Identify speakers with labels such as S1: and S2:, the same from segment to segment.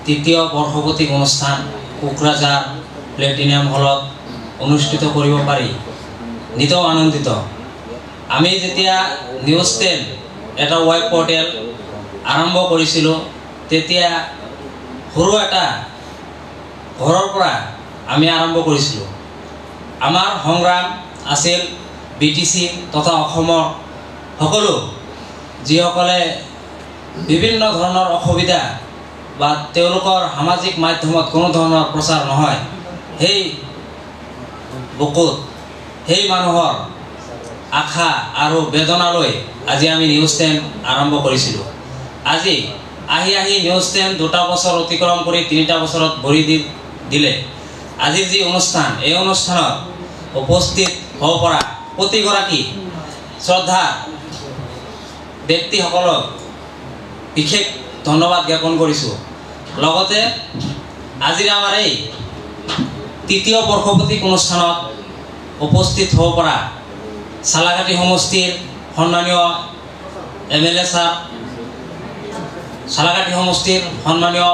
S1: তৃতীয় বৰ্ষপতি অনুষ্ঠান কোকৰাঝাৰ প্লেটিনিয়াম হলত অনুষ্ঠিত কৰিব পাৰি নিতৌ আনন্দিত। আমি যেতিয়া নিউজ 10 এটা ৱেব পৰ্টেল আৰম্ভ কৰিছিলোঁ তেতিয়া সৰু এটা ঘৰৰ পৰা আমি আৰম্ভ কৰিছিলোঁ। আমাৰ সংগ্ৰাম আছিল বিটিচি তথা অসমৰ সকলো যিসকলে বিভিন্ন ধৰণৰ অসুবিধা বা তেওঁলোকৰ সামাজিক মাধ্যমত কোনো ধৰণৰ প্ৰচাৰ নহয়, সেই বুকুত সেই মানুহৰ আশা আৰু বেদনালৈ আজি আমি নিউজ 10 আৰম্ভ কৰিছিলোঁ। আজি আহি নিউজ 10 দুটা বছৰ অতিক্ৰম কৰি 3টা বছৰত ভৰি দিলে। আজিৰ যি অনুষ্ঠান, এই অনুষ্ঠানত উপস্থিত হ'ব পৰা প্ৰতিগৰাকী শ্ৰদ্ধা ব্যক্তিসকলক বিশেষ ধন্যবাদ জ্ঞাপন কৰিছোঁ। লগতে আজিৰ আমাৰ এই তৃতীয় বৰ্ষপতি অনুষ্ঠানত উপস্থিত হ'ব পৰা চালাকাটি সমষ্টিৰ সন্মানীয় MLA ছাৰ, চালাকাটি সমষ্টিৰ সন্মানীয়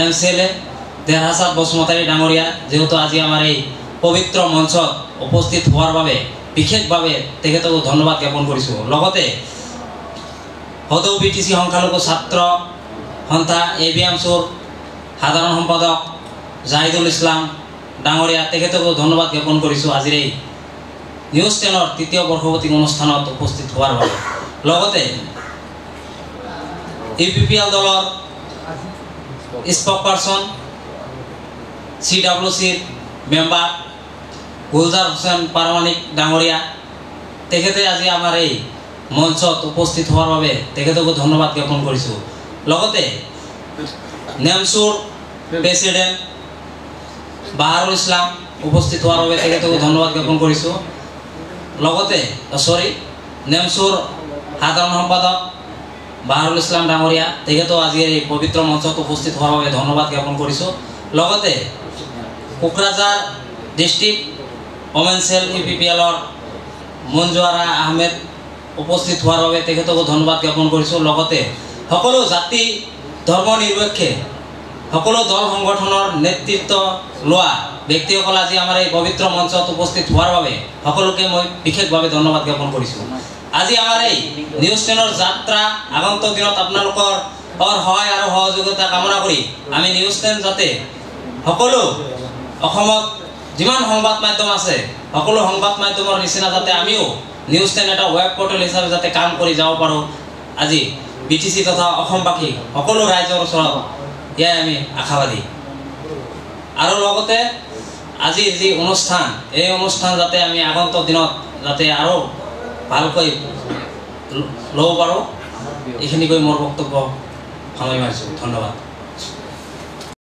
S1: MCLA দেৰহাছাদ বসুমতাৰী ডাঙৰীয়া, যেহেতু আজি আমাৰ এই পবিত্ৰ মঞ্চত উপস্থিত হোৱাৰ বাবে বিশেষভাৱে তেখেতকো ধন্যবাদ জ্ঞাপন কৰিছোঁ। লগতে সদৌ বিটিচি সংখ্যালঘু ছাত্ৰ সন্থা ABMCৰ সাধাৰণ সম্পাদক জাহিদুল ইছলাম ডাঙৰীয়া, তেখেতকো ধন্যবাদ জ্ঞাপন কৰিছোঁ আজিৰ এই নিউজ 10ৰ তৃতীয় বৰ্ষপতি অনুষ্ঠানত উপস্থিত হোৱাৰ বাবে। লগতে UPPL দলৰ স্পক পাৰ্চন CWCৰ মেম্বাৰ গুলজাৰ হুছেইন পাৰমাণিক ডাঙৰীয়া, তেখেতে আজি আমাৰ এই মঞ্চত উপস্থিত হোৱাৰ বাবে তেখেতকো ধন্যবাদ জ্ঞাপন কৰিছোঁ। লগতে নেমচুৰ প্ৰেচিডেণ্ট বাহাৰুল ইছলাম উপস্থিত হোৱাৰ বাবে তেখেতকো ধন্যবাদ জ্ঞাপন কৰিছোঁ। লগতে নেমচুৰ সাধাৰণ সম্পাদক বাহাৰুল ইছলাম ডাঙৰীয়া, তেখেতেও আজি এই পবিত্ৰ মঞ্চত উপস্থিত হোৱাৰ বাবে ধন্যবাদ জ্ঞাপন কৰিছোঁ। লগতে কোকৰাঝাৰ ডিষ্ট্ৰিক্ট ওমেন সেল UPPLৰ মঞ্জুৱাৰা আহমেদ উপস্থিত হোৱাৰ বাবে তেখেতকো ধন্যবাদ জ্ঞাপন কৰিছোঁ। লগতে সকলো জাতি ধৰ্ম নিৰপেক্ষে সকলো দল সংগঠনৰ নেতৃত্ব লোৱা ব্যক্তিসকল আজি আমাৰ এই পবিত্ৰ মঞ্চত উপস্থিত হোৱাৰ বাবে সকলোকে মই বিশেষভাৱে ধন্যবাদ জ্ঞাপন কৰিছোঁ। আজি আমাৰ এই নিউজ 10ৰ যাত্ৰা আগন্তুক দিনত আপোনালোকৰ সহায় আৰু সহযোগিতা কামনা কৰি আমি নিউজ 10 যাতে সকলো অসমত যিমান সংবাদ মাধ্যম আছে সকলো সংবাদ মাধ্যমৰ নিচিনা যাতে আমিও নিউজ 10 এটা ৱেব পৰ্টেল হিচাপে যাতে কাম কৰি যাব পাৰোঁ, আজি বিটিচি তথা অসমবাসী সকলো ৰাইজৰ ওচৰত এয়াই আমি আশাবাদী। আৰু লগতে আজিৰ যি অনুষ্ঠান, এই অনুষ্ঠান যাতে আমি আগন্তুক দিনত যাতে আৰু ভালকৈ ল'ব পাৰোঁ, এইখিনি কৈ মোৰ বক্তব্য সামৰি মাৰিছোঁ। ধন্যবাদ।